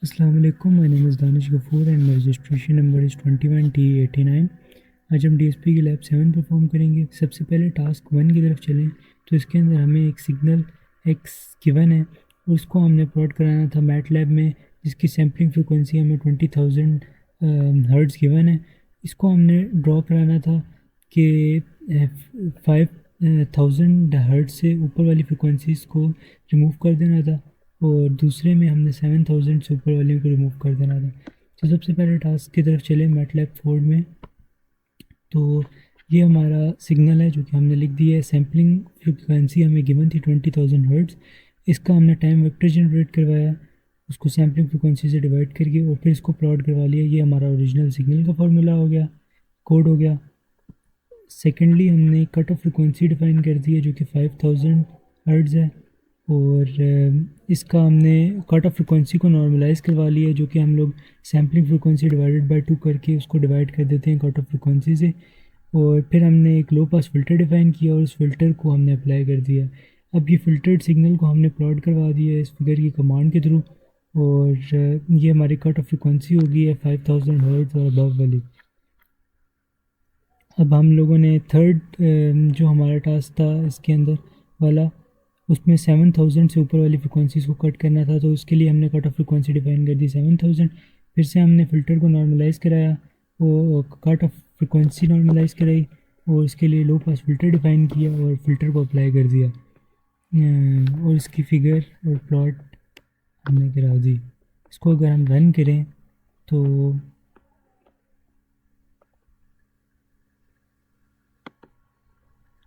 अस्सलाम वालेकुम, my name is Danish Gafoor and my registration number is 21T89। आज हम डीएसपी की लैब 7 परफॉर्म करेंगे। सबसे पहले टास्क 1 की तरफ चलें तो इसके अंदर हमें एक सिग्नल एक्स गिवन है और उसको हमने प्लॉट कराना था मैट लैब में, जिसकी सैम्पलिंग फ्रिक्वेंसी हमें 20,000 हर्ट्ज़ गिवन है। इसको हमने ड्रॉ कराना था कि 5,000 हर्ट्ज़ से ऊपर वाली फ्रिक्वेंसीज़ को रिमूव कर देना था और दूसरे में हमने 7,000 से ऊपर वाले को रिमूव कर देना था। तो सबसे पहले टास्क की तरफ चले मैटलैब 4 में। तो ये हमारा सिग्नल है जो कि हमने लिख दिया है। सैम्पलिंग फ्रिक्वेंसी हमें गिवन थी 20,000 हर्ट्ज़। इसका हमने टाइम वेक्टर जनरेट करवाया, उसको सैम्पलिंग फ्रिक्वेंसी से डिवाइड करके और फिर इसको प्लॉट करवा लिया। ये हमारा ओरिजिनल सिग्नल का फार्मूला हो गया, कोड हो गया। सेकेंडली हमने कट ऑफ फ्रिक्वेंसी डिफाइन कर दी है जो कि 5,000 हर्ट्ज़ है और इसका हमने कट ऑफ फ्रिक्वेंसी को नॉर्मलाइज करवा लिया है, जो कि हम लोग सैम्पलिंग फ्रिक्वेंसी डिवाइडेड बाय 2 करके उसको डिवाइड कर देते हैं कट ऑफ फ्रिक्वेंसी से। और फिर हमने एक लो पास फ़िल्टर डिफ़ाइन किया और उस फिल्टर को हमने अप्लाई कर दिया। अब ये फ़िल्टर्ड सिग्नल को हमने प्लॉट करवा दिया है इस फिगर की कमांड के थ्रू और ये हमारी कट ऑफ फ्रिक्वेंसी होगी है 5,000 हर्ट्ज़ और अबव वाली। अब हम लोगों ने थर्ड जो हमारा टास्क था इसके अंदर वाला, उसमें 7,000 से ऊपर वाली फ्रिक्वेंसीज़ को कट करना था। तो उसके लिए हमने कट ऑफ फ्रिक्वेंसी डिफाइन कर दी 7,000। फिर से हमने फ़िल्टर को नॉर्मलाइज़ कराया, वो कट ऑफ फ्रिक्वेंसी नॉर्मलाइज़ कराई और इसके लिए लो पास फ़िल्टर डिफाइन किया और फ़िल्टर को अप्लाई कर दिया और इसकी फ़िगर और प्लॉट हमने करा दी। इसको अगर हम रन करें तो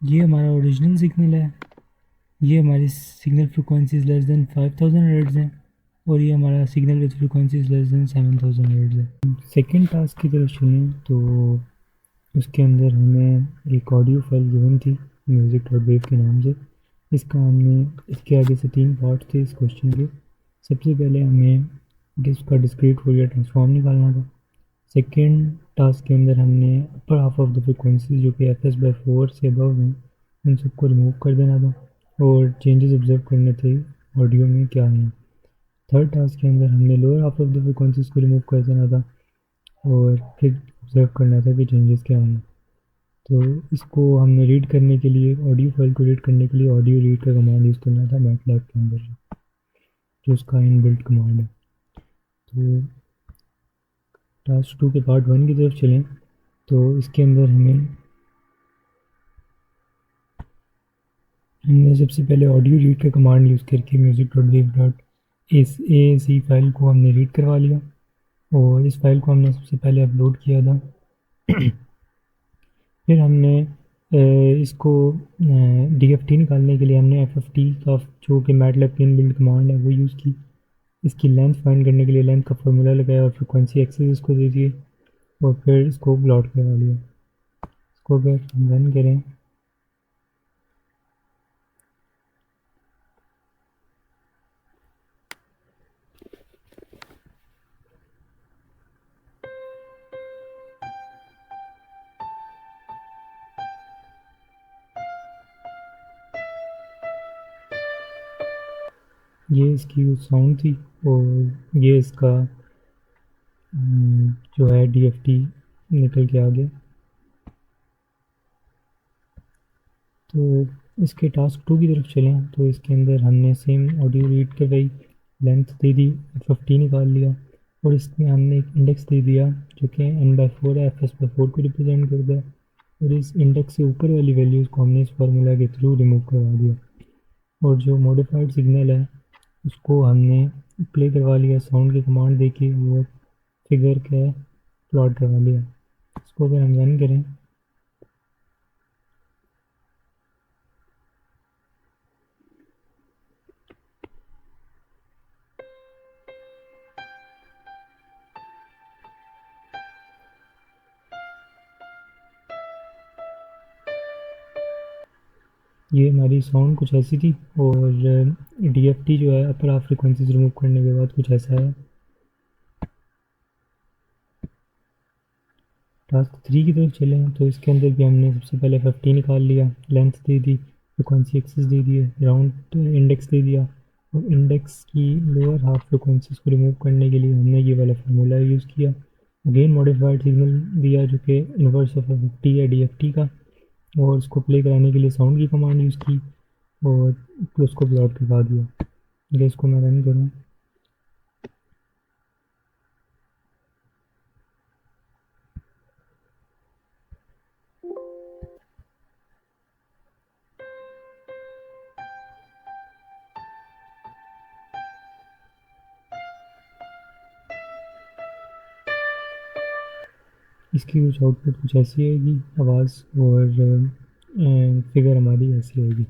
ये हमारा ओरिजिनल सिग्नल है। ये हमारी signal frequencies less than 5,000 hertz हैं और ये हमारा signal with frequencies less than 7,000 hertz है। सेकंड टास्क की तरफ चलें तो उसके अंदर हमें एक ऑडियो फाइल गिवन थी म्यूज़िक डॉट वेव के नाम से। इसका हमने इसके आगे से 3 पार्ट थे इस क्वेश्चन के। सबसे पहले हमें इसका डिस्क्रीट फोरियर ट्रांसफॉर्म निकालना था। सेकेंड टास्क के अंदर हमने upper half of the frequency जो कि fs/4 से अबव हैं उन सबको रिमूव कर देना था और चेंजेस ऑब्जर्व करने थे ऑडियो में क्या हैं। थर्ड टास्क के अंदर हमने lower half of the frequencies को रिमूव कर देना था और फिर ऑब्जर्व करना था कि चेंजेस क्या हैं। तो इसको हमने रीड करने के लिए, ऑडियो फाइल को रीड करने के लिए ऑडियो रीड का कमांड यूज़ करना था मैटलैब के अंदर, जो उसका इनबिल्ट कमांड है। तो टास्क 2 के पार्ट 1 की तरफ चलें तो इसके अंदर हमने सबसे पहले ऑडियो रीड का कमांड यूज़ करके music dot wave dot A file को हमने रीड करवा लिया और इस फाइल को हमने सबसे पहले अपलोड किया था। फिर हमने इसको DFT निकालने के लिए हमने FFT का जो कि मैटलैब की इनबिल्ट कमांड है वो यूज़ की। इसकी लेंथ फाइंड करने के लिए लेंथ का फार्मूला लगाया और फ्रिक्वेंसी एक्सेस इसको दे दिए और फिर इसको प्लॉट करवा लिया। इसको अगर हम रन करें ये इसकी साउंड थी और ये इसका जो है DFT निकल के आ गया। तो इसके टास्क 2 की तरफ चलें तो इसके अंदर हमने सेम ऑडियो रीड करवाई, लेंथ दे दी, 50 निकाल लिया और इसमें हमने एक इंडेक्स दे दिया जो कि n/4 है, fs/4 को रिप्रेजेंट करता है और इस इंडेक्स से ऊपर वाली वैल्यूज़ को हमने इस फार्मूला के थ्रू रिमूव करवा दिया और जो मॉडिफाइड सिग्नल है उसको हमने प्ले करवा लिया साउंड की कमांड दे के और फिगर का प्लॉट करवा लिया। इसको अगर हम रन करें ये हमारी साउंड कुछ ऐसी थी और DFT जो है अपर हाफ फ्रिक्वेंसीज रिमूव करने के बाद कुछ ऐसा है। टास्क 3 की तरफ चले हैं तो इसके अंदर भी हमने सबसे पहले 50 निकाल लिया, लेंथ दे दी, फ्रिक्वेंसी एक्सेस दे दिए, राउंड इंडेक्स दे दिया और इंडेक्स की लोअर हाफ फ्रिक्वेंसीज को रिमूव करने के लिए हमने ये वाला फार्मूला यूज़ किया। अगेन मॉडिफाइड सिग्नल दिया जो कि इन्वर्स ऑफ एफ टी है DFT का, और उसको प्ले कराने के लिए साउंड की कमांड यूज़ की और फिर उसको प्लॉट करवा दिया। अगर इसको मैं रन करूँ, इसकी कुछ आउटपुट कुछ ऐसी आएगी आवाज़, और फिगर हमारी ऐसी आएगी।